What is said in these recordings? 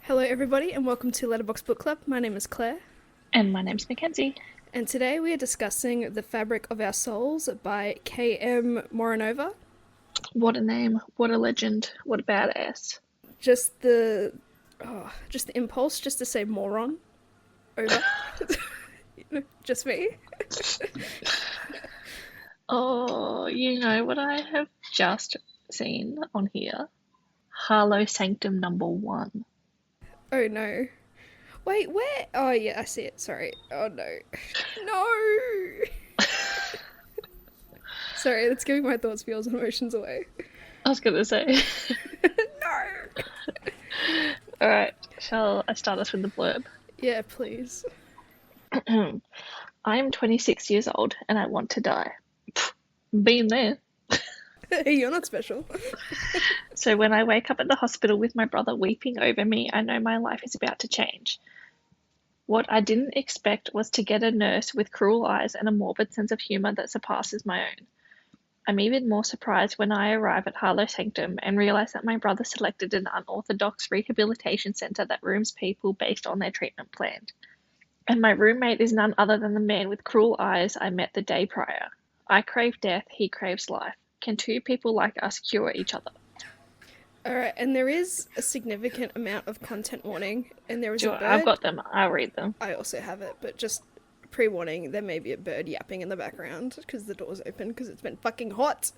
Hello everybody and welcome to Letterbox Book Club. My name is Claire. And my name's Mackenzie. And today we are discussing The Fabric of Our Souls by K.M. Moronova. What a name, what a legend, what a badass. Just the impulse just to say moron over. Just me. Oh, you know what I have just seen on here? Harlow Sanctum #1. Oh no. Wait, where? Oh yeah, I see it. Sorry. Oh no. No! Sorry, that's giving my thoughts, feels, and emotions away. I was gonna say. No! Alright, shall I start us with the blurb? Yeah, please. I am 26 years old and I want to die. Been there. Hey, you're not special. So when I wake up at the hospital with my brother weeping over me, I know my life is about to change. What I didn't expect was to get a nurse with cruel eyes and a morbid sense of humour that surpasses my own. I'm even more surprised when I arrive at Harlow Sanctum and realise that my brother selected an unorthodox rehabilitation centre that rooms people based on their treatment plan. And my roommate is none other than the man with cruel eyes I met the day prior. I crave death, he craves life. Can two people like us cure each other? Alright, and there is a significant amount of content warning, and there is Sure, a bird. I've got them. I'll read them. I also have it, but just pre-warning, there may be a bird yapping in the background, because the door's open, because it's been fucking hot.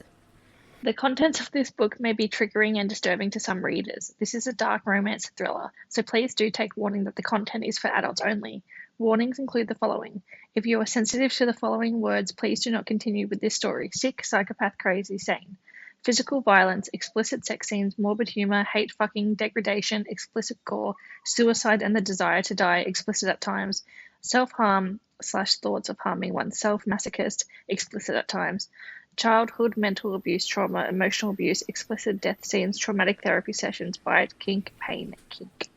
The contents of this book may be triggering and disturbing to some readers. This is a dark romance thriller, so please do take warning that the content is for adults only. Warnings include the following. If you are sensitive to the following words, please do not continue with this story. Sick, psychopath, crazy, sane. Physical violence, explicit sex scenes, morbid humor, hate fucking, degradation, explicit gore, suicide and the desire to die, explicit at times, self-harm / thoughts of harming oneself, masochist, explicit at times, childhood, mental abuse, trauma, emotional abuse, explicit death scenes, traumatic therapy sessions, bite, kink, pain, kink.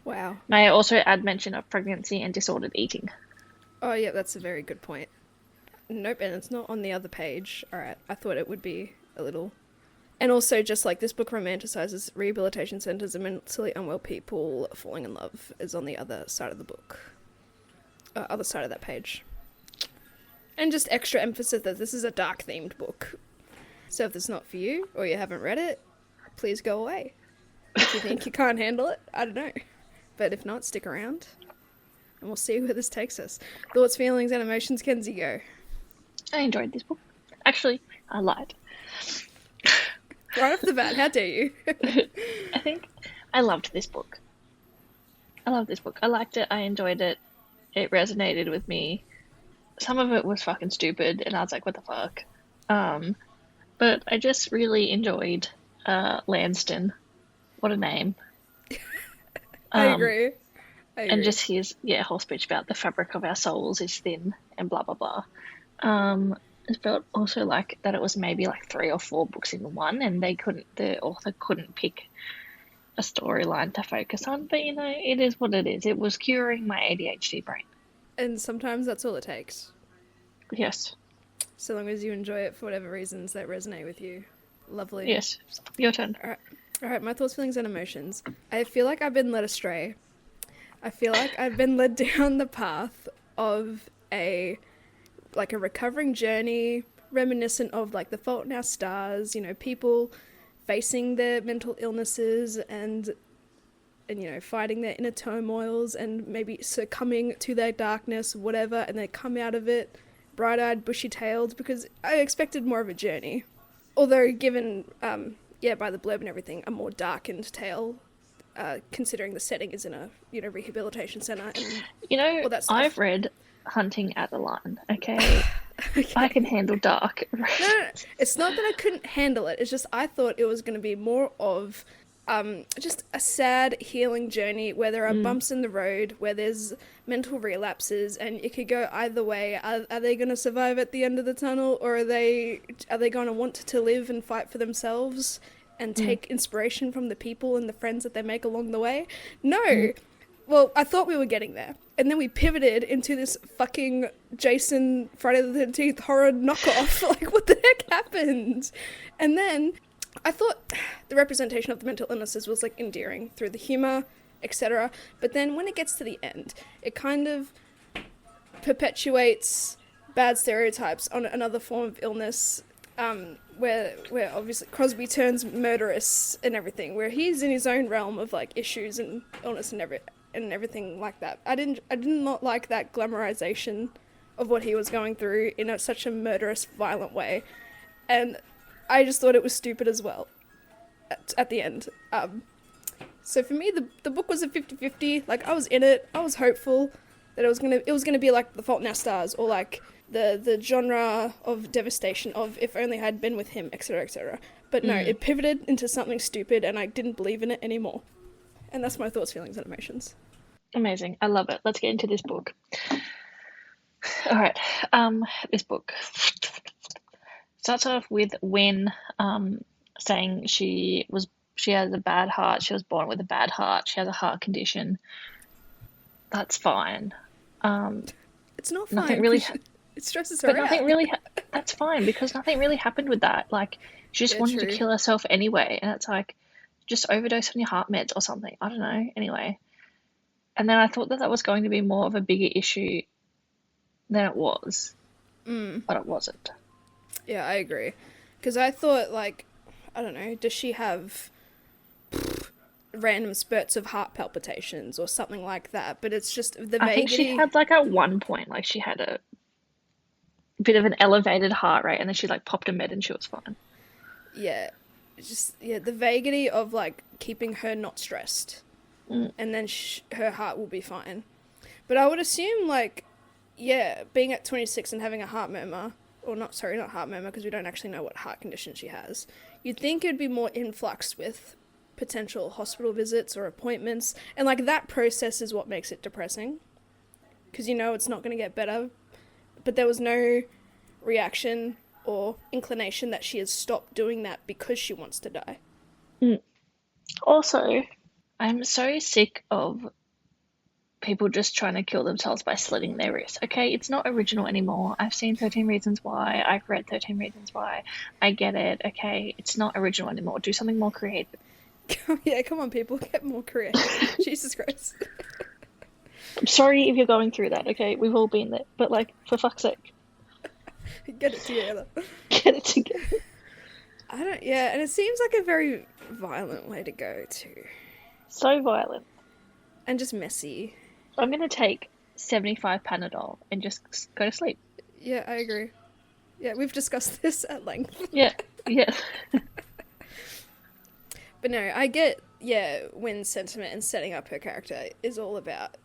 Wow. May I also add mention of pregnancy and disordered eating? Oh yeah, that's a very good point. Nope, and it's not on the other page. Alright, I thought it would be a little... And also, just like this book romanticizes rehabilitation centres and mentally unwell people falling in love is on the other side of the book. Other side of that page. And just extra emphasis that this is a dark-themed book. So if it's not for you, or you haven't read it, please go away. If you think you can't handle it, I don't know. But if not, stick around, and we'll see where this takes us. Thoughts, feelings, and emotions, Kenzie, go. I enjoyed this book. Actually, I lied. Right off the bat, how dare you? I think I loved this book. I liked it. I enjoyed it. It resonated with me. Some of it was fucking stupid, and I was like, what the fuck? But I just really enjoyed Lanston. What a name. I agree. And just his whole speech about the fabric of our souls is thin and blah, blah, blah. It felt also like that it was maybe like 3 or 4 books in one, and the author couldn't pick a storyline to focus on. But, you know, it is what it is. It was curing my ADHD brain. And sometimes that's all it takes. Yes. So long as you enjoy it for whatever reasons that resonate with you. Lovely. Yes. Your turn. Alright, my thoughts, feelings, and emotions. I feel like I've been led astray. I feel like I've been led down the path of a recovering journey, reminiscent of like The Fault in Our Stars, you know, people facing their mental illnesses and you know, fighting their inner turmoils and maybe succumbing to their darkness, whatever, and they come out of it bright-eyed, bushy-tailed, because I expected more of a journey. Although given, by the blurb and everything, a more darkened tale, considering the setting is in a, you know, rehabilitation centre and you know, all that stuff. I've read Hunting at the Line, okay? Okay. I can handle dark. No, it's not that I couldn't handle it. It's just I thought it was going to be more of just a sad healing journey where there are bumps in the road, where there's mental relapses, and it could go either way. Are they going to survive at the end of the tunnel, or are they going to want to live and fight for themselves and take inspiration from the people and the friends that they make along the way? No. Well, I thought we were getting there. And then we pivoted into this fucking Jason Friday the 13th horror knockoff. Like, what the heck happened? And then I thought the representation of the mental illnesses was like endearing through the humor, etc. But then when it gets to the end, it kind of perpetuates bad stereotypes on another form of illness, where obviously Crosby turns murderous and everything, where he's in his own realm of like issues and illness and everything like that. I did not like that glamorization of what he was going through in such a murderous, violent way, and I just thought it was stupid as well at the end. So for me, the book was a 50-50. Like, I was in it. I was hopeful that it was gonna be like The Fault in Our Stars, or like the genre of devastation of If Only I Had Been With Him, etc., etc. But no, it pivoted into something stupid, and I didn't believe in it anymore. And that's my thoughts, feelings, and emotions. Amazing. I love it. Let's get into this book. All right. This book starts off with Wynne saying she has a bad heart. She was born with a bad heart. She has a heart condition. That's fine. It's not fine. Nothing really. It stresses her out. Nothing really. That's fine, because nothing really happened with that. Like, she just wanted to kill herself anyway, and it's like, just overdose on your heart meds or something. I don't know. Anyway, and then I thought that was going to be more of a bigger issue than it was, but it wasn't. Yeah, I agree. Because I thought, like, I don't know, does she have random spurts of heart palpitations or something like that? But it's just the vaguety. I think she had, like, at one point, like, she had a bit of an elevated heart rate, and then she, like, popped a med and she was fine. Yeah. The vaguety of, like, keeping her not stressed. And then her heart will be fine. But I would assume, like, yeah, being at 26 and having a heart murmur, or not heart murmur, because we don't actually know what heart condition she has, you'd think it'd be more influxed with potential hospital visits or appointments, and like that process is what makes it depressing, because you know it's not going to get better, but there was no reaction or inclination that she has stopped doing that because she wants to die. Also, I'm so sick of people just trying to kill themselves by slitting their wrists. Okay, it's not original anymore. I've seen 13 Reasons Why. I've read 13 Reasons Why. I get it. Okay, it's not original anymore. Do something more creative. Yeah, come on, people. Get more creative. Jesus Christ. I'm sorry if you're going through that, okay? We've all been there. But, like, for fuck's sake. Get it together. Get it together. Yeah, and it seems like a very violent way to go, too. So violent. And just messy. I'm going to take 75 Panadol and just go to sleep. Yeah, I agree. Yeah, we've discussed this at length. Yeah. But no, I get, Wynn's sentiment and setting up her character is all about,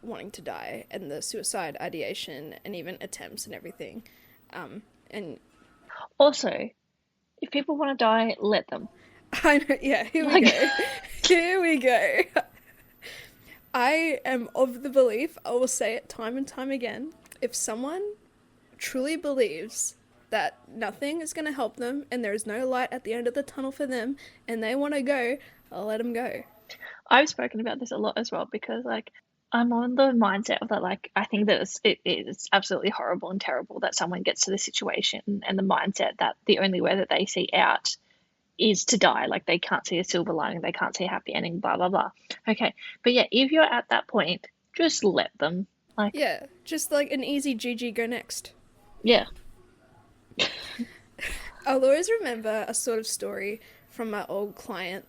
wanting to die, and the suicide ideation and even attempts and everything. And also, if people want to die, let them. I know, yeah, here we go. Here we go. I am of the belief, I will say it time and time again, if someone truly believes that nothing is going to help them and there is no light at the end of the tunnel for them and they want to go, I'll let them go. I've spoken about this a lot as well, because, like, I'm on the mindset of that, like, I think that it is absolutely horrible and terrible that someone gets to this situation, and the mindset that the only way that they see out is to die. Like, they can't see a silver lining, they can't see a happy ending, blah, blah, blah. Okay, but yeah, if you're at that point, just let them. Like, yeah, just like an easy GG, go next. Yeah. I'll always remember a sort of story from my old client.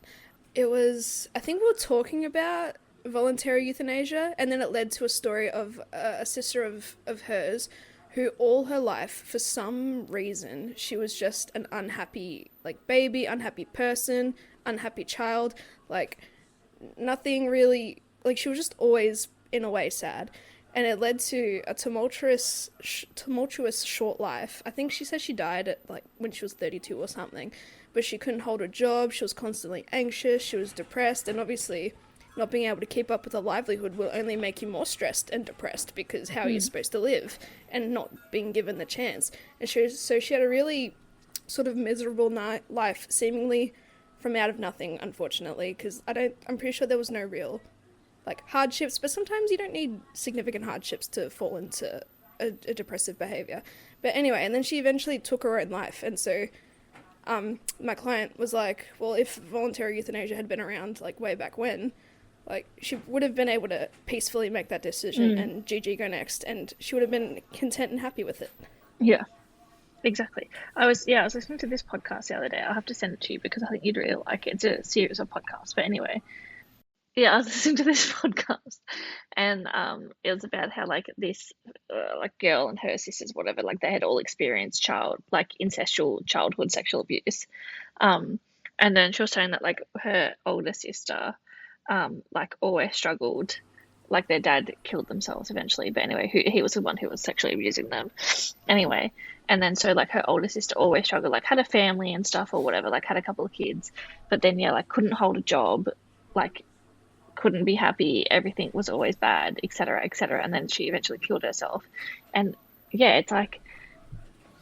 It was, I think we were talking about voluntary euthanasia, and then it led to a story of a sister of hers who all her life, for some reason, she was just an unhappy, like, baby, unhappy person, unhappy child, like, nothing really, like, she was just always, in a way, sad. And it led to a tumultuous short life. I think she said she died at, like, when she was 32 or something. But she couldn't hold a job, she was constantly anxious, she was depressed, and obviously not being able to keep up with a livelihood will only make you more stressed and depressed, because how are you supposed to live and not being given the chance? And so she had a really sort of miserable life, seemingly from out of nothing, unfortunately, because I'm pretty sure there was no real, like, hardships, but sometimes you don't need significant hardships to fall into a depressive behaviour. But anyway, and then she eventually took her own life, and so my client was like, well, if voluntary euthanasia had been around like way back when, like she would have been able to peacefully make that decision and GG go next, and she would have been content and happy with it. Yeah, exactly. I was listening to this podcast the other day. I'll have to send it to you because I think you'd really like it. It's a series of podcasts. But anyway, yeah, I was listening to this podcast, and it was about how like this like girl and her sisters, whatever, like they had all experienced incestual childhood sexual abuse, and then she was saying that like her older sister, like always struggled, like their dad killed themselves eventually, but anyway, he was the one who was sexually abusing them, anyway, and then so like her older sister always struggled, like had a family and stuff or whatever, like had a couple of kids, but then yeah, like couldn't hold a job, like couldn't be happy, everything was always bad, etc., etc., and then she eventually killed herself. And yeah, it's like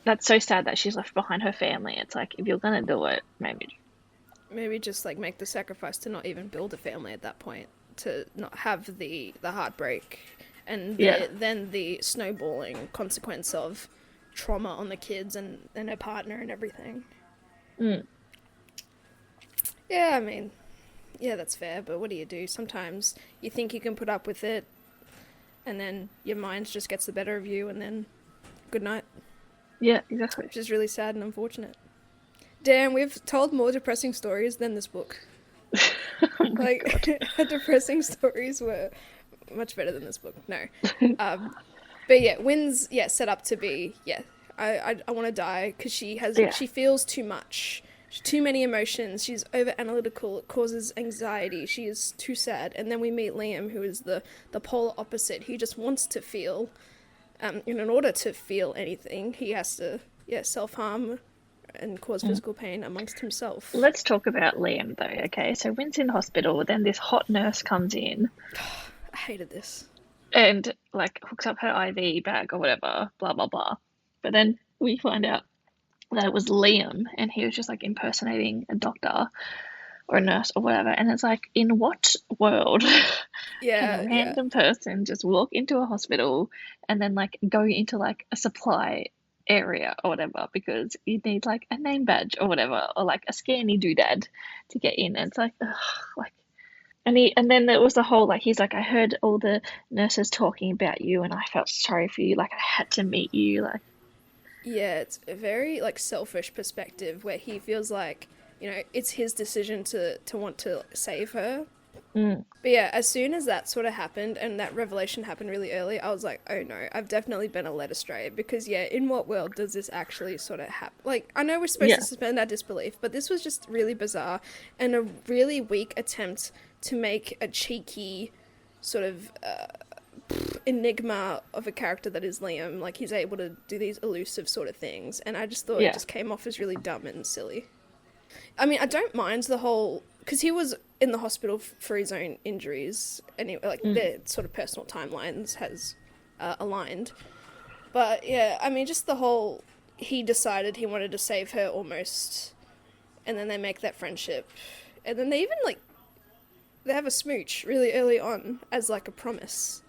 that's so sad that she's left behind her family. It's like if you're gonna do it, maybe just like make the sacrifice to not even build a family at that point, to not have the heartbreak and then the snowballing consequence of trauma on the kids and her partner and everything. Yeah, I mean, yeah, that's fair, but what do you do? Sometimes you think you can put up with it, and then your mind just gets the better of you, and then good night. Yeah, exactly. Which is really sad and unfortunate. Damn, we've told more depressing stories than this book. Oh like, her depressing stories were much better than this book. No. But yeah, Wynn's set up to be, I want to die, because she feels too much. Too many emotions. She's over analytical. It causes anxiety. She is too sad. And then we meet Liam, who is the polar opposite. He just wants to feel. In order to feel anything, he has to self-harm and cause physical pain amongst himself. Let's talk about Liam though. Okay, so Wynn's in hospital. Then this hot nurse comes in. I hated this. And like hooks up her IV bag or whatever. Blah blah blah. But then we find out that it was Liam, and he was just like impersonating a doctor or a nurse or whatever, and it's like, in what world can a random person just walk into a hospital and then like go into like a supply area or whatever because you need like a name badge or whatever, or like a scanny doodad to get in, and it's like, ugh, like, and then there was the whole like, he's like, I heard all the nurses talking about you and I felt sorry for you, like I had to meet you, like. Yeah, it's a very, like, selfish perspective where he feels like, it's his decision to want to save her. But yeah, as soon as that sort of happened and that revelation happened really early, I was like, oh no, I've definitely been led astray. Because in what world does this actually sort of happen? Like, I know we're supposed to suspend our disbelief, but this was just really bizarre and a really weak attempt to make a cheeky sort of enigma of a character that is Liam. Like, he's able to do these elusive sort of things, and I just thought it just came off as really dumb and silly. I mean, I don't mind the whole, because he was in the hospital for his own injuries, and their sort of personal timelines has aligned. But yeah, I mean, just the whole, he decided he wanted to save her almost, and then they make that friendship, and then they even they have a smooch really early on as like a promise.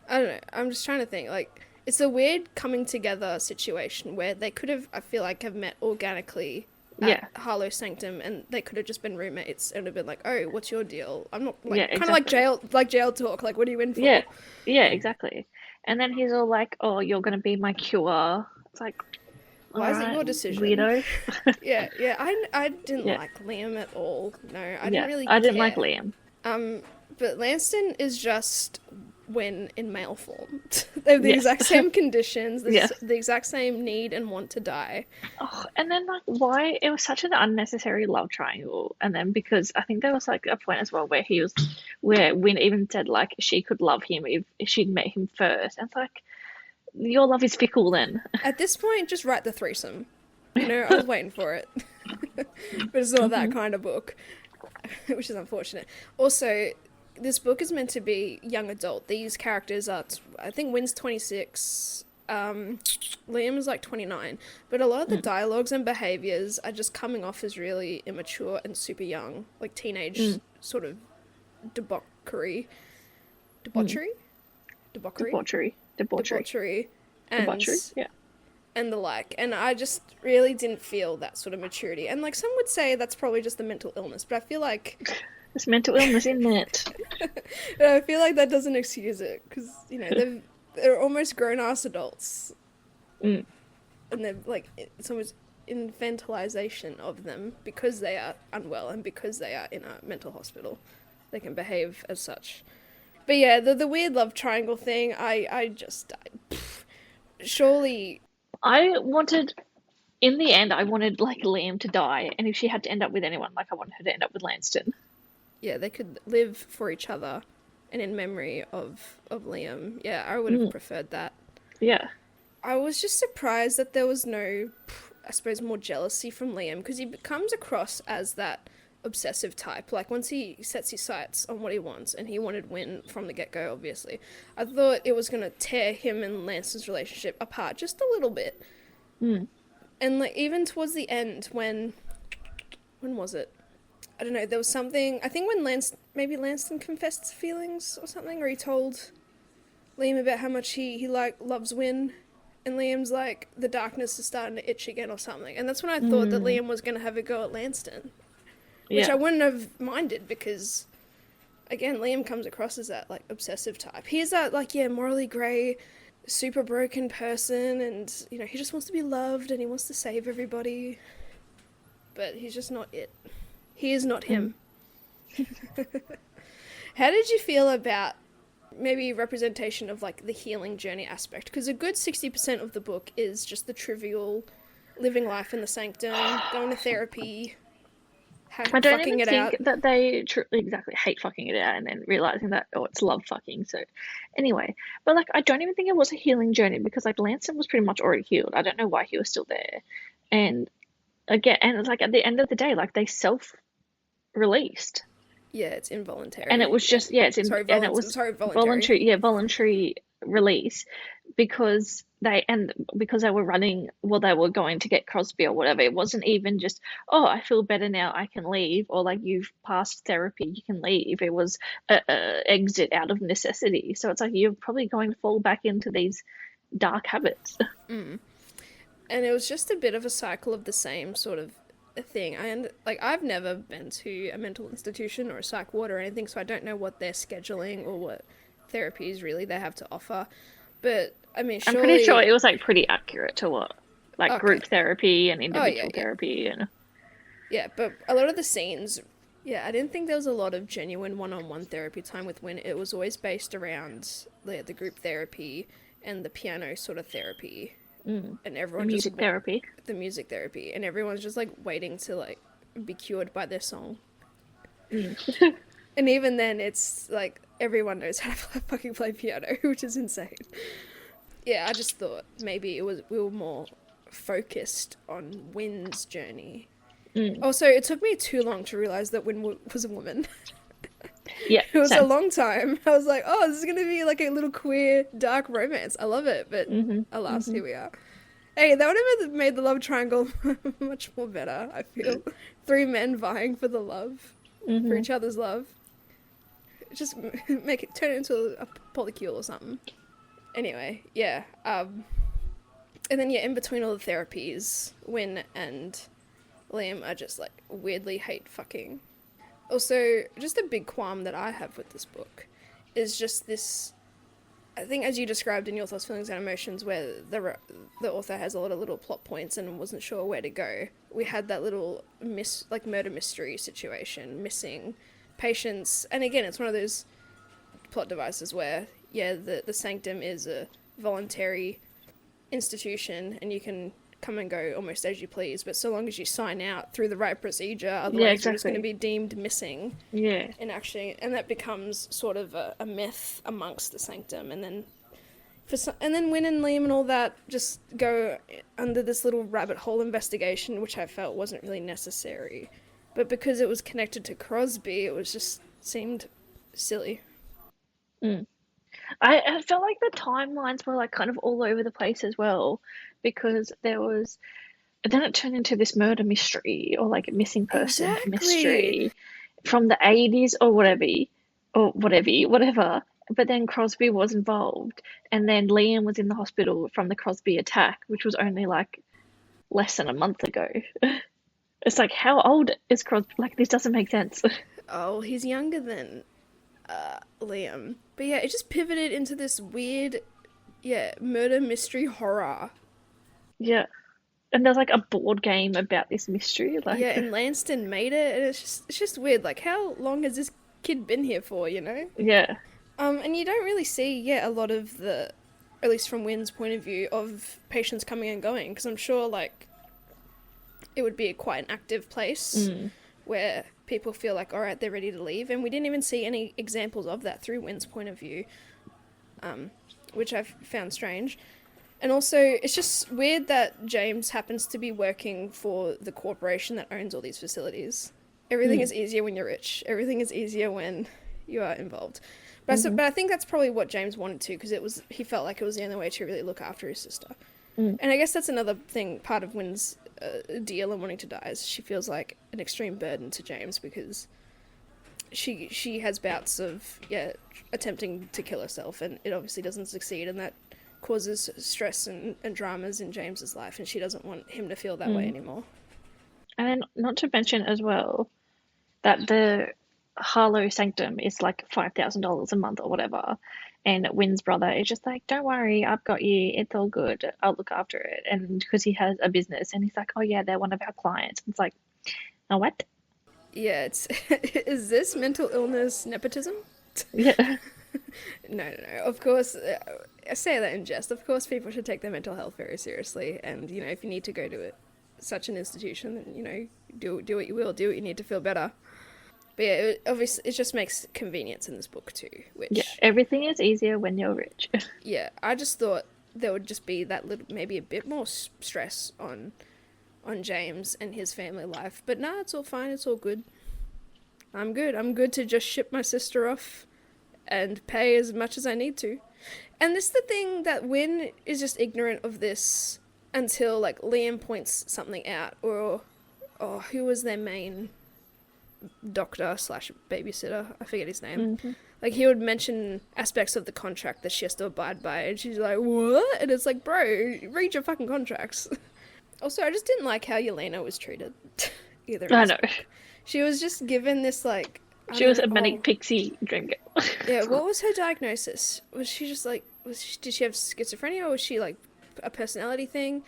I don't know, I'm just trying to think, like, it's a weird coming together situation where they could have, I feel like, have met organically at Harlow Sanctum, and they could have just been roommates and have been like, oh, what's your deal? I'm not, like, kind of like jail talk, like, what are you in for? Yeah, exactly. And then he's all like, oh, you're going to be my cure. It's like, why is it your decision? Weirdo. I didn't like Liam at all. No, I didn't really care. I didn't like Liam. But Lanston is just Wynn in male form. They have the exact same conditions, the exact same need and want to die. Oh, and then like, why it was such an unnecessary love triangle. And then because I think there was like a point as well where Wynn even said like she could love him if she'd met him first. And it's like, your love is fickle then. At this point, just write the threesome. I was waiting for it. But it's not that kind of book, which is unfortunate. Also, this book is meant to be young adult. These characters are, I think Wynn's 26, Liam is like 29, but a lot of the dialogues and behaviours are just coming off as really immature and super young, like teenage sort of debauchery. And, Debauchery, yeah. and the like. And I just really didn't feel that sort of maturity. And like some would say that's probably just the mental illness, but I feel like There's mental illness in it. but I feel like that doesn't excuse it because they're almost grown-ass adults, Mm. and they're like it's almost infantilization of them because they are unwell and because they are in a mental hospital. They can behave as such. But yeah, the weird love triangle thing, I just died. Surely, In the end, I wanted like Liam to die, and if she had to end up with anyone, like I wanted her to end up with Lanston. yeah, they could live for each other and in memory of Liam. Yeah, I would have preferred that. Yeah. I was just surprised that there was no, I suppose, more jealousy from Liam, because he comes across as that obsessive type. Like, once he sets his sights on what he wants, and he wanted Win from the get-go, obviously, I thought it was going to tear him and Lanston's relationship apart just a little bit. Mm. And, like, even towards the end, when was it? I don't know, there was something, I think when Lanston confessed feelings or something, or he told Liam about how much he loves Win. And Liam's like, the darkness is starting to itch again or something. And that's when I thought that Liam was going to have a go at Lanston. Which I wouldn't have minded because, again, Liam comes across as that, like, obsessive type. He's that, like, morally grey, super broken person and, he just wants to be loved and he wants to save everybody. But he's just not it. He is not him. How did you feel about maybe representation of like the healing journey aspect? Because a good 60% of the book is just the trivial living life in the sanctum, going to therapy, I don't fucking even it think out. that they exactly hate fucking it out and then realizing that, oh, it's love fucking. So anyway, but like I don't even think it was a healing journey because like Lanston was pretty much already healed. I don't know why he was still there. And again, and it's like at the end of the day, like they self-released. Yeah, it's involuntary. And it was just voluntary. Voluntary release because they were running, well, they were going to get Crosby or whatever. It wasn't even just, oh, I feel better now, I can leave, or like you've passed therapy, you can leave. It was a exit out of necessity. So it's like you're probably going to fall back into these dark habits. And it was just a bit of a cycle of the same sort of a thing. I've never been to a mental institution or a psych ward or anything, so I don't know what they're scheduling or what therapies really they have to offer. But I mean, surely... I'm pretty sure it was like pretty accurate to what group therapy and individual therapy and yeah, but a lot of the scenes, I didn't think there was a lot of genuine one-on-one therapy time with Win. It was always based around the group therapy and the piano sort of therapy. And everyone the music therapy. The music therapy, and everyone's just like waiting to like be cured by their song. And even then, it's like everyone knows how to fucking play piano, which is insane. Yeah, I just thought maybe we were more focused on Win's journey. Also, it took me too long to realize that Win was a woman. Yeah, it was a long time. I was like, oh, this is going to be like a little queer, dark romance. I love it. But alas, here we are. Hey, that would have made the love triangle much more better, I feel. 3 men vying for the love, for each other's love. Just turn it into a polycule or something. Anyway, yeah. And then, in between all the therapies, Win and Liam are just like weirdly hate fucking. Also, just a big qualm that I have with this book is just this, I think as you described in Your Thoughts, Feelings and Emotions, where the author has a lot of little plot points and wasn't sure where to go. We had that little murder mystery situation, missing patients, and again, it's one of those plot devices where, the Sanctum is a voluntary institution and you can come and go almost as you please, but so long as you sign out through the right procedure, otherwise you're just going to be deemed missing. Yeah. And that becomes sort of a myth amongst the Sanctum, and then Win and Liam and all that just go under this little rabbit hole investigation, which I felt wasn't really necessary. But because it was connected to Crosby, it was just seemed silly. I felt like the timelines were like kind of all over the place as well, because then it turned into this murder mystery or like a missing person mystery from the 80s or whatever, but then Crosby was involved, and then Liam was in the hospital from the Crosby attack, which was only like less than a month ago. It's like, how old is Crosby? Like, this doesn't make sense. Oh, he's younger than Liam. But yeah, it just pivoted into this weird, yeah, murder mystery horror. Yeah. And there's like a board game about this mystery. Like, Yeah, and Lanston made it, and it's just weird. Like, how long has this kid been here for? You know? yeah. And you don't really see, yeah, a lot of the, at least from Wynn's point of view, of patients coming and going. Because I'm sure, like, it would be quite an active place where people feel like, all right, they're ready to leave. And we didn't even see any examples of that through Wynn's point of view, which I've found strange. And also, it's just weird that James happens to be working for the corporation that owns all these facilities. Everything is easier when you're rich. Everything is easier when you are involved. But, but I think that's probably what James wanted to, because he felt like it was the only way to really look after his sister. And I guess that's another thing, part of Wynn's deal and wanting to die, is she feels like an extreme burden to James, because she has bouts of, yeah, attempting to kill herself, and it obviously doesn't succeed, and that causes stress and dramas in James's life, and she doesn't want him to feel that way anymore. And then, not to mention as well, that the Harlow Sanctum is like $5,000 a month or whatever. And Wynn's brother is just like, don't worry, I've got you. It's all good. I'll look after it. And because he has a business, and he's like, oh yeah, they're one of our clients. It's like, oh, what? Yeah, it's is this mental illness nepotism? Yeah. No. Of course, I say that in jest. Of course, people should take their mental health very seriously. And, you know, if you need to go to such an institution, then, you know, do what you will, do what you need to feel better. But yeah, obviously, it just makes convenience in this book too, which... Yeah, everything is easier when you're rich. Yeah, I just thought there would just be that little, maybe a bit more stress on James and his family life. But nah, it's all fine, it's all good. I'm good to just ship my sister off and pay as much as I need to. And this is the thing, that Wynn is just ignorant of this until, like, Liam points something out, or who was their main doctor slash babysitter? I forget his name. Like, he would mention aspects of the contract that she has to abide by, and she's like, what? And it's like, bro, read your fucking contracts. Also, I just didn't like how Yelena was treated either. I know. She was just given this, like... She was a manic pixie dream girl. Yeah, what was her diagnosis? Was she just, like... did she have schizophrenia, or was she, like, a personality thing?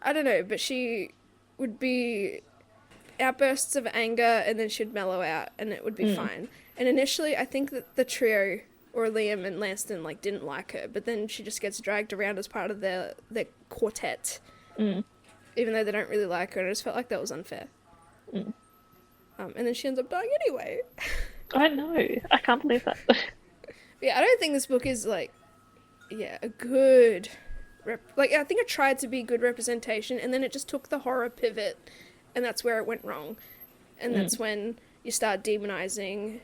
I don't know, but she would be outbursts of anger, and then she'd mellow out, and it would be fine. And initially, I think that the trio, or Liam and Lanston, like, didn't like her, but then she just gets dragged around as part of their quartet, even though they don't really like her, and I just felt like that was unfair. And then she ends up dying anyway. I know. I can't believe that. Yeah, I don't think this book is, like, yeah, a good... I think it tried to be good representation, and then it just took the horror pivot, and that's where it went wrong. And that's when you start demonizing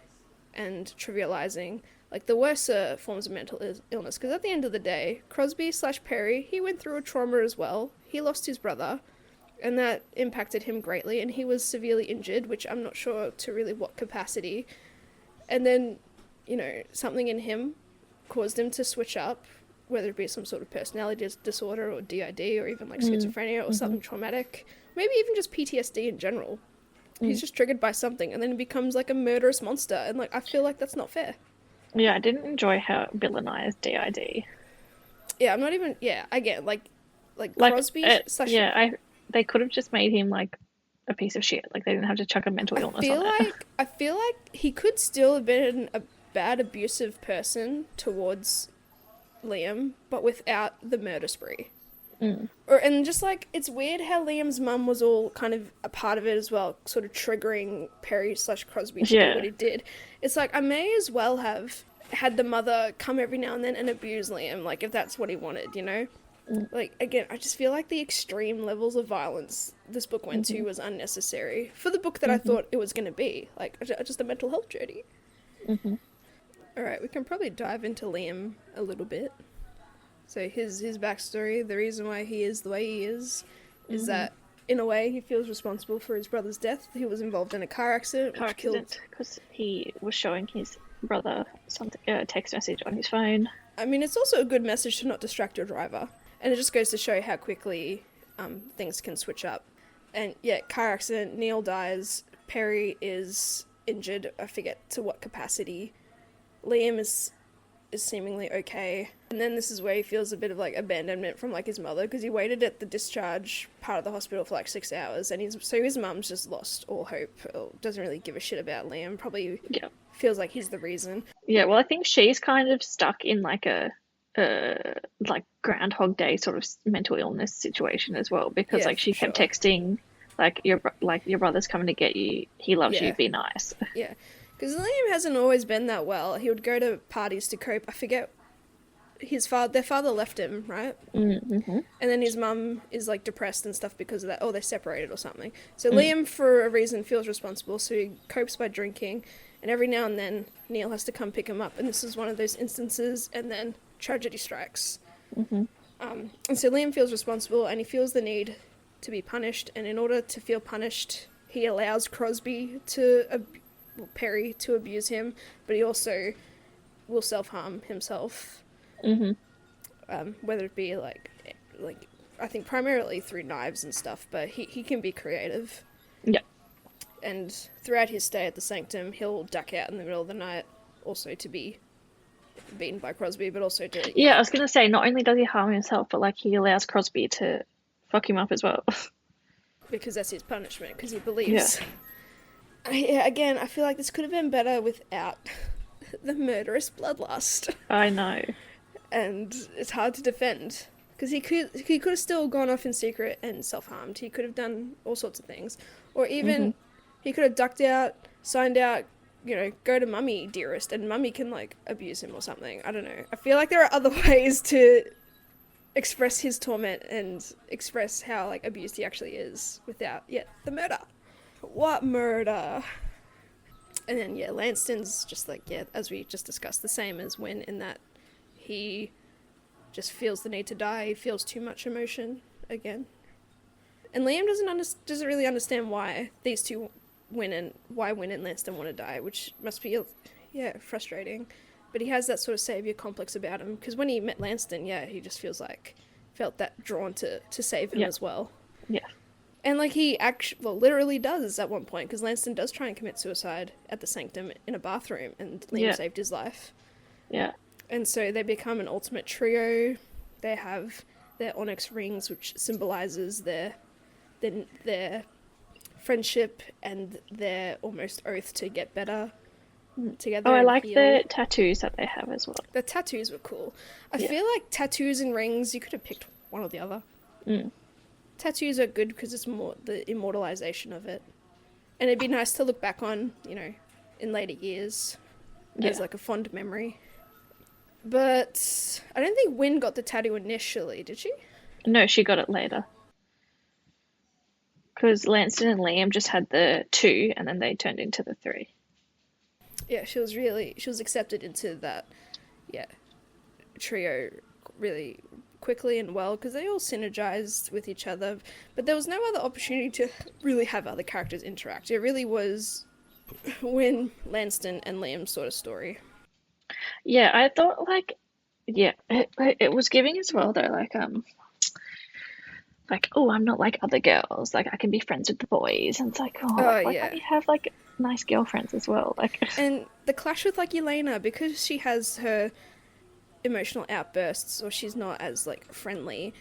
and trivializing, like, the worser forms of mental illness. Because at the end of the day, Crosby / Perry, he went through a trauma as well. He lost his brother, and that impacted him greatly, and he was severely injured, which I'm not sure to really what capacity. And then, you know, something in him caused him to switch up, whether it be some sort of personality disorder or DID, or even, like, schizophrenia or something traumatic. Maybe even just PTSD in general. He's just triggered by something, and then he becomes, like, a murderous monster, and, like, I feel like that's not fair. Yeah, I didn't enjoy how it villainized DID. Yeah, I'm not even... Yeah, again, like Crosby / they could have just made him, like, a piece of shit. Like, they didn't have to chuck a mental illness on it. I feel like he could still have been a bad, abusive person towards Liam, but without the murder spree. And just, like, it's weird how Liam's mum was all kind of a part of it as well, sort of triggering Perry / Crosby to do what he did. It's like, I may as well have had the mother come every now and then and abuse Liam, like, if that's what he wanted, you know? Like, again, I just feel like the extreme levels of violence this book went to was unnecessary for the book that I thought it was going to be. Like, just a mental health journey. Alright, we can probably dive into Liam a little bit. So his backstory, the reason why he is the way he is that in a way, he feels responsible for his brother's death. He was involved in a car accident, which killed... because he was showing his brother something, a text message on his phone. I mean, it's also a good message to not distract your driver. And it just goes to show how quickly things can switch up. And yeah, car accident, Neil dies, Perry is injured, I forget to what capacity. Liam is seemingly okay. And then this is where he feels a bit of like abandonment from like his mother, because he waited at the discharge part of the hospital for like 6 hours, and his mum's just lost all hope, or doesn't really give a shit about Liam, probably feels like he's the reason. Yeah, well, I think she's kind of stuck in like a like Groundhog Day sort of mental illness situation as well, because like she kept texting like your brother's coming to get you, he loves you, be nice. Yeah, because Liam hasn't always been that well. He would go to parties to cope. I forget, their father left him, right? Mm-hmm. And then his mum is like depressed and stuff because of that. Oh, they separated or something. So Liam, for a reason, feels responsible, so he copes by drinking, and every now and then Neil has to come pick him up, and this is one of those instances, and then tragedy strikes. Mm-hmm. And so Liam feels responsible, and he feels the need to be punished, and in order to feel punished, he allows Perry to abuse him, but he also will self-harm himself. Mm-hmm. Whether it be like I think primarily through knives and stuff, but he can be creative. Yeah. And throughout his stay at the Sanctum, he'll duck out in the middle of the night, also to be beaten by Crosby, but also to... Yeah, I was going to say, not only does he harm himself, but like he allows Crosby to fuck him up as well. Because that's his punishment, because he believes... Yeah, again, I feel like this could have been better without the murderous bloodlust. I know. And it's hard to defend, because he could have still gone off in secret and self-harmed. He could have done all sorts of things. Or even he could have ducked out, signed out, go to Mummy, dearest, and Mummy can, like, abuse him or something. I don't know. I feel like there are other ways to express his torment and express how, like, abused he actually is without, the murder. What murder? And then, Lanston's just, like, as we just discussed, the same as Wynne in that he just feels the need to die. He feels too much emotion again. And Liam doesn't really understand why these two Wynne and Lanston want to die, which must be frustrating. But he has that sort of savior complex about him, because when he met Lanston, he just felt that drawn to save him as well. Yeah. And like he literally does at one point, because Lanston does try and commit suicide at the Sanctum in a bathroom, and Liam saved his life. Yeah. And so they become an ultimate trio. They have their onyx rings, which symbolizes their friendship and their almost oath to get better together. Oh, I like the tattoos that they have as well. The tattoos were cool. I feel like tattoos and rings, you could have picked one or the other. Tattoos are good because it's more the immortalization of it. And it'd be nice to look back on, in later years as like a fond memory. But I don't think Wynne got the tattoo initially, did she? No, she got it later. Because Lanston and Liam just had the 2, and then they turned into the 3. Yeah, she was accepted into that, trio really quickly and well, because they all synergized with each other, but there was no other opportunity to really have other characters interact. It really was Wynne, Lanston, and Liam's sort of story. Yeah, I thought, it was giving as well, though, oh, I'm not like other girls, like, I can be friends with the boys, and it's like, why can't you have, like, nice girlfriends as well, like... And the clash with, like, Elena, because she has her emotional outbursts, or she's not as, like, friendly,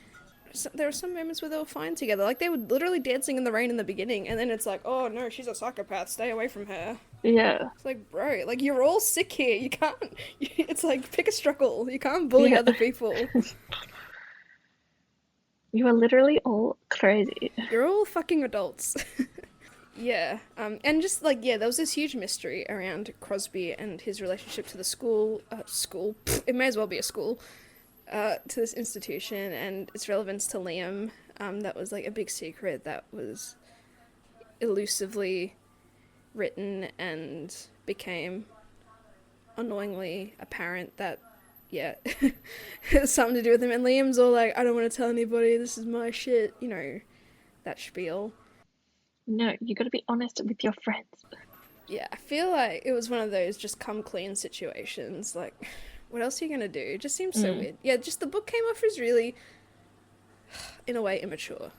there are some moments where they were fine together, like, they were literally dancing in the rain in the beginning, and then it's like, oh, no, she's a psychopath, stay away from her. Yeah. It's like, bro, like, you're all sick here, you can't, it's like, pick a struggle, you can't bully other people. You are literally all crazy. You're all fucking adults. And just, like, there was this huge mystery around Crosby and his relationship to the school, it may as well be a school, to this institution, and its relevance to Liam. That was, like, a big secret that was elusively written and became annoyingly apparent that, it has something to do with him. And Liam's all like, I don't want to tell anybody, this is my shit, that spiel. No, you got to be honest with your friends. Yeah, I feel like it was one of those just come clean situations. Like, what else are you gonna do? It just seems so weird. Yeah, just the book came off as really, in a way, immature.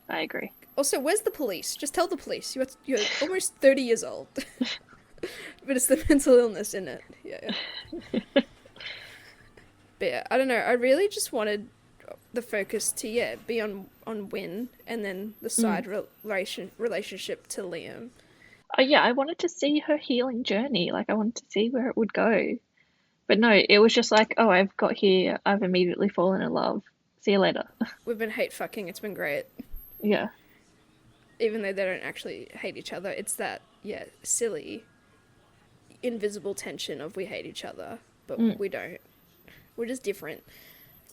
I agree. Also, where's the police? Just tell the police. You're almost 30 years old. But it's the mental illness in it. Yeah. But yeah, I don't know. I really just wanted the focus to, be on Win and then the side relationship to Liam. Oh, yeah, I wanted to see her healing journey. Like, I wanted to see where it would go. But no, it was just like, oh, I've got here. I've immediately fallen in love. See you later. We've been hate fucking. It's been great. Yeah. Even though they don't actually hate each other, it's that, silly, invisible tension of we hate each other, but we don't. We're just different.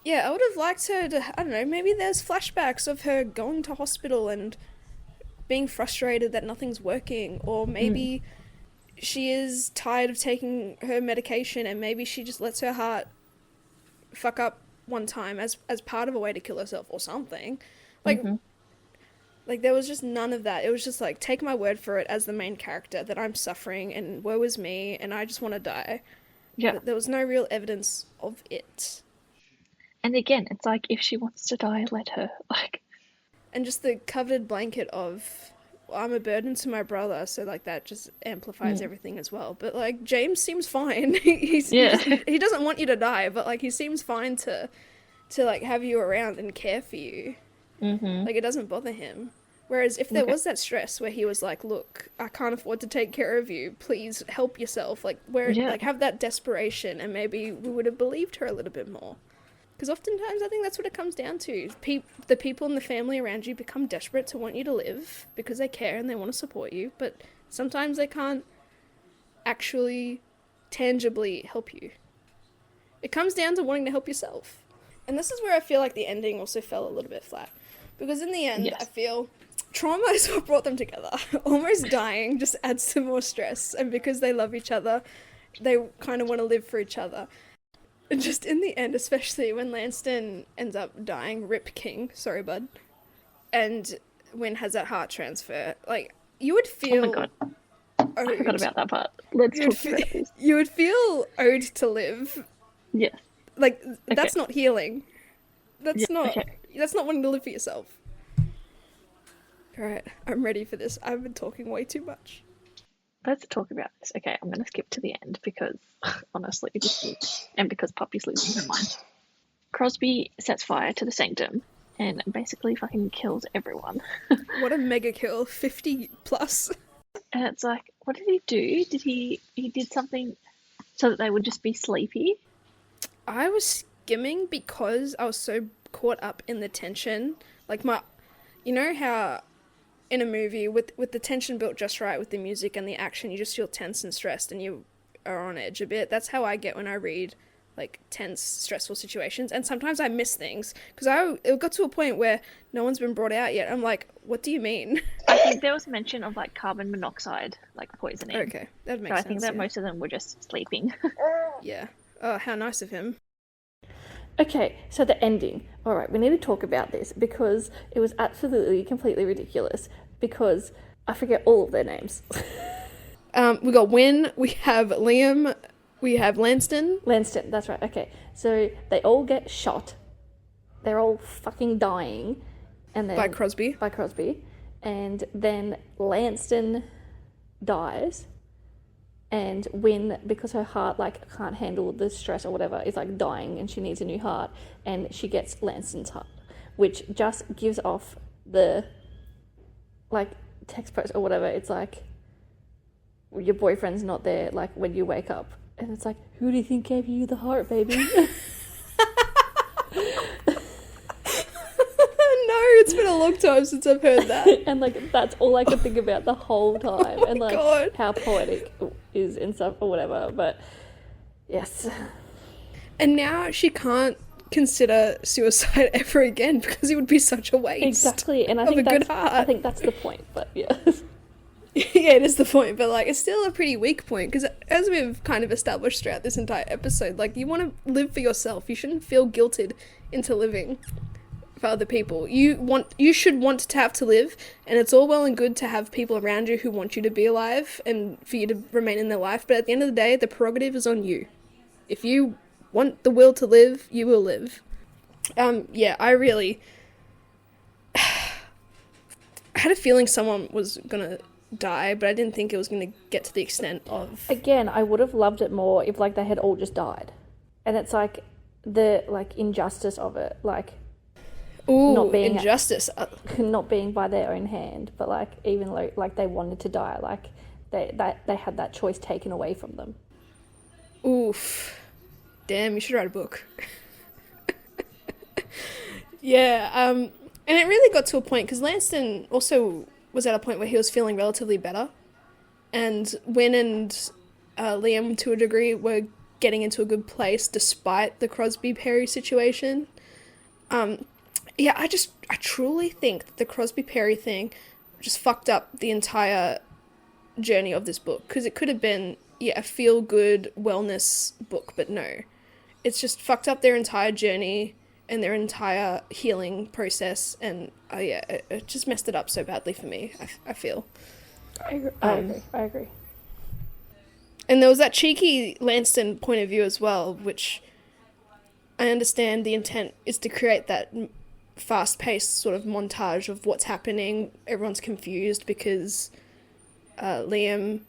Yeah, I would have liked her to, I don't know, maybe there's flashbacks of her going to hospital and being frustrated that nothing's working, or maybe she is tired of taking her medication and maybe she just lets her heart fuck up one time as part of a way to kill herself or something. Like, there was just none of that. It was just like, take my word for it as the main character that I'm suffering and woe is me and I just want to die. Yeah. But there was no real evidence of it. And again, it's like, if she wants to die, let her. Like. And just the coveted blanket of, well, I'm a burden to my brother, so like that just amplifies everything as well. But like, James seems fine. He doesn't want you to die, but like, he seems fine to like have you around and care for you. Like, it doesn't bother him. Whereas if there was that stress where he was like, look, I can't afford to take care of you, please help yourself, like, like, have that desperation, and maybe we would have believed her a little bit more. Because oftentimes I think that's what it comes down to. The people in the family around you become desperate to want you to live because they care and they want to support you, but sometimes they can't actually tangibly help you. It comes down to wanting to help yourself. And this is where I feel like the ending also fell a little bit flat. Because in the end, I feel trauma is what brought them together. Almost dying just adds to more stress. And because they love each other, they kind of want to live for each other. And just in the end, especially when Lanston ends up dying, Rip King, sorry bud, and Wynn has that heart transfer, like, you would feel... Oh my god. I forgot about that part. Let's talk about this. You would feel owed to live. Yeah. Like, that's not healing. That's not wanting to live for yourself. Alright, I'm ready for this. I've been talking way too much. Let's talk about this. Okay, I'm going to skip to the end because, honestly, and because Poppy's losing her mind. Crosby sets fire to the Sanctum and basically fucking kills everyone. What a mega kill. 50 plus. And it's like, what did he do? He did something so that they would just be sleepy? I was skimming because I was so caught up in the tension. Like, you know how in a movie with the tension built just right with the music and the action, you just feel tense and stressed and you are on edge a bit. That's how I get when I read like tense, stressful situations. And sometimes I miss things because it got to a point where no one's been brought out yet. I'm like, what do you mean? I think there was mention of like carbon monoxide, like poisoning. Okay, that makes sense. So I think that most of them were just sleeping. Yeah. Oh, how nice of him. Okay, so the ending. All right, we need to talk about this because it was absolutely, completely ridiculous because I forget all of their names. We got Wynn, we have Liam, we have Lanston. Lanston, that's right, okay. So they all get shot. They're all fucking dying. And then By Crosby. And then Lanston dies. And Wynn, because her heart, like, can't handle the stress or whatever, is, like, dying and she needs a new heart. And she gets Lanston's heart, which just gives off the, like, text post or whatever. It's like, your boyfriend's not there, like, when you wake up. And it's like, who do you think gave you the heart, baby? No, it's been a long time since I've heard that. And, like, that's all I could think about the whole time. Oh and, like, God. How poetic is and stuff or whatever. But, yes. And now she can't consider suicide ever again because it would be such a waste. Exactly. And I think that's the point, but yeah. Yeah, it is the point, but like it's still a pretty weak point because as we've kind of established throughout this entire episode, like you want to live for yourself. You shouldn't feel guilted into living for for other people. You should want to have to live, and it's all well and good to have people around you who want you to be alive and for you to remain in their life, but at the end of the day, the prerogative is on you. If you want the will to live, you will live. I really I had a feeling someone was gonna die, but I didn't think it was gonna get to the extent of... Again, I would have loved it more if, like, they had all just died. And it's, like, the, like, injustice of it, like... Ooh, not being injustice. Not being by their own hand, but, like, even, like they wanted to die, like, they had that choice taken away from them. Oof. Damn, you should write a book. Yeah, and it really got to a point, because Lanston also was at a point where he was feeling relatively better, and Wynne and Liam, to a degree, were getting into a good place despite the Crosby-Perry situation. I truly think that the Crosby-Perry thing just fucked up the entire journey of this book, because it could have been, a feel-good wellness book, but no. It's just fucked up their entire journey and their entire healing process, and it just messed it up so badly for me, I feel. I agree. And there was that cheeky Lanston point of view as well, which I understand the intent is to create that fast-paced sort of montage of what's happening. Everyone's confused because Liam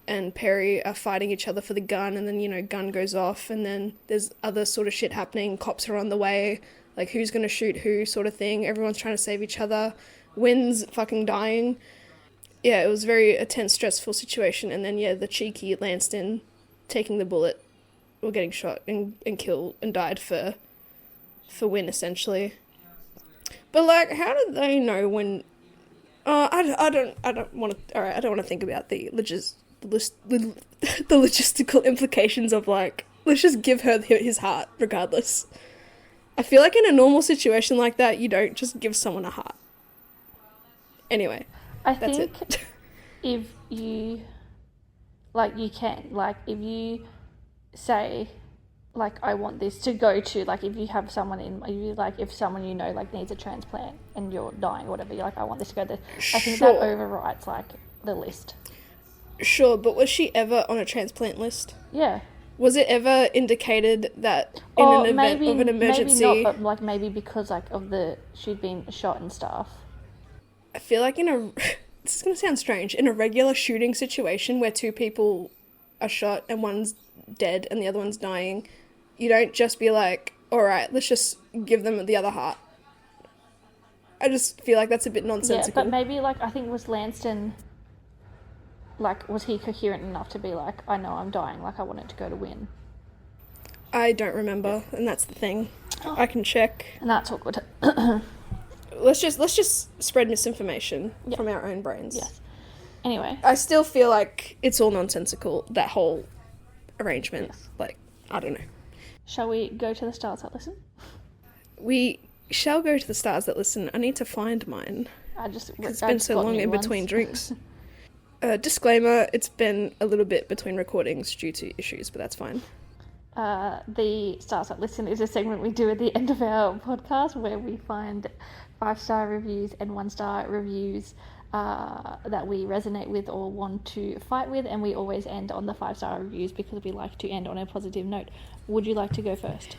and Perry are fighting each other for the gun, and then, gun goes off, and then there's other sort of shit happening. Cops are on the way, like, who's gonna shoot who sort of thing. Everyone's trying to save each other. Wynn's fucking dying. Yeah, it was very a tense, stressful situation, and then, the cheeky Lanston taking the bullet, or getting shot and killed and died for Wynne, essentially. But, like, how did they know when... I don't want to think about the logistical implications of, like, let's just give her his heart regardless. I feel like in a normal situation like that, you don't just give someone a heart. Anyway, that's think it. If you, like, you can, like, if you say, like, I want this to go to, like, if you have someone if someone needs a transplant and you're dying or whatever, you're like, I want this to go there. I think that overrides, like, the list. Sure, but was she ever on a transplant list? Yeah. Was it ever indicated that in an event of an emergency... Maybe not, but, like, maybe because, like, she'd been shot and stuff. I feel like this is going to sound strange, in a regular shooting situation where two people are shot and one's dead and the other one's dying, you don't just be like, alright, let's just give them the other heart. I just feel like that's a bit nonsensical. Yeah, but maybe, like, I think was Lanston... Like, was he coherent enough to be like, I know I'm dying, like, I want it to go to Wynne? I don't remember, and that's the thing. Oh. I can check. And that's awkward. Let's just spread misinformation from our own brains. Yes. Anyway. I still feel like it's all nonsensical, that whole arrangement. Yes. Like, I don't know. Shall we go to the stars that listen? We shall go to the stars that listen. I need to find mine. It's been so long in between drinks. Disclaimer, it's been a little bit between recordings due to issues, but that's fine. The Stars That Listen is a segment we do at the end of our podcast where we find 5-star reviews and 1-star reviews that we resonate with or want to fight with, and we always end on the 5-star reviews because we like to end on a positive note. Would you like to go first?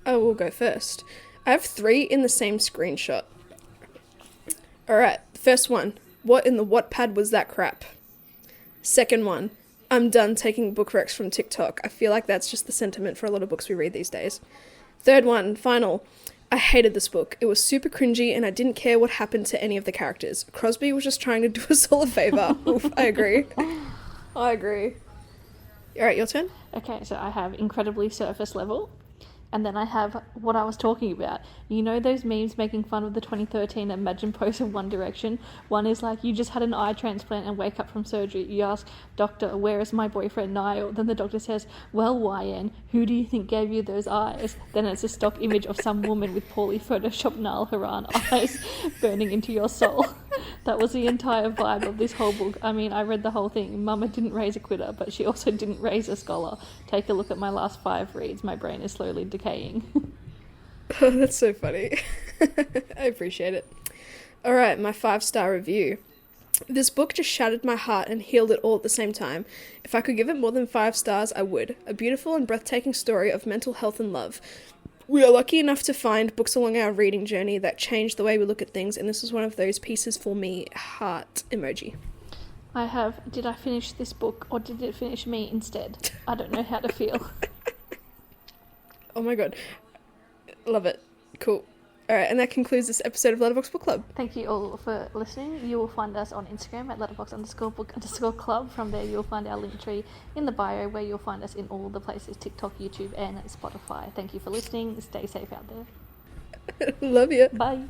I will go first. I have 3 in the same screenshot. Alright, first one. What in the Wattpad was that crap? Second one. I'm done taking book recs from Tik Tok. I feel like that's just the sentiment for a lot of books we read these days. Third one. Final. I hated this book. It was super cringy and I didn't care what happened to any of the characters. Crosby was just trying to do us all a favour. Oof, I agree. I agree. Alright, your turn? Okay, so I have incredibly surface level. And then I have what I was talking about. You know those memes making fun of the 2013 Imagine post of One Direction? One is like, you just had an eye transplant and wake up from surgery. You ask, doctor, where is my boyfriend Niall? Then the doctor says, well, YN, who do you think gave you those eyes? Then it's a stock image of some woman with poorly photoshopped Niall Horan eyes burning into your soul. That was the entire vibe of this whole book. I mean, I read the whole thing. Mama didn't raise a quitter, but she also didn't raise a scholar. Take a look at my last 5 reads. My brain is slowly decaying. Oh, that's so funny. I appreciate it. All right, my 5-star review. This book just shattered my heart and healed it all at the same time. If I could give it more than 5 stars, I would. A beautiful and breathtaking story of mental health and love. We are lucky enough to find books along our reading journey that change the way we look at things, and this is one of those pieces for me. Heart emoji. Did I finish this book or did it finish me instead? I don't know how to feel. Oh my god. Love it. Cool. Alright, and that concludes this episode of Letterbox Book Club. Thank you all for listening. You will find us on Instagram at letterbox_book_club. From there you'll find our link tree in the bio where you'll find us in all the places, TikTok, YouTube and Spotify. Thank you for listening. Stay safe out there. Love you. Bye.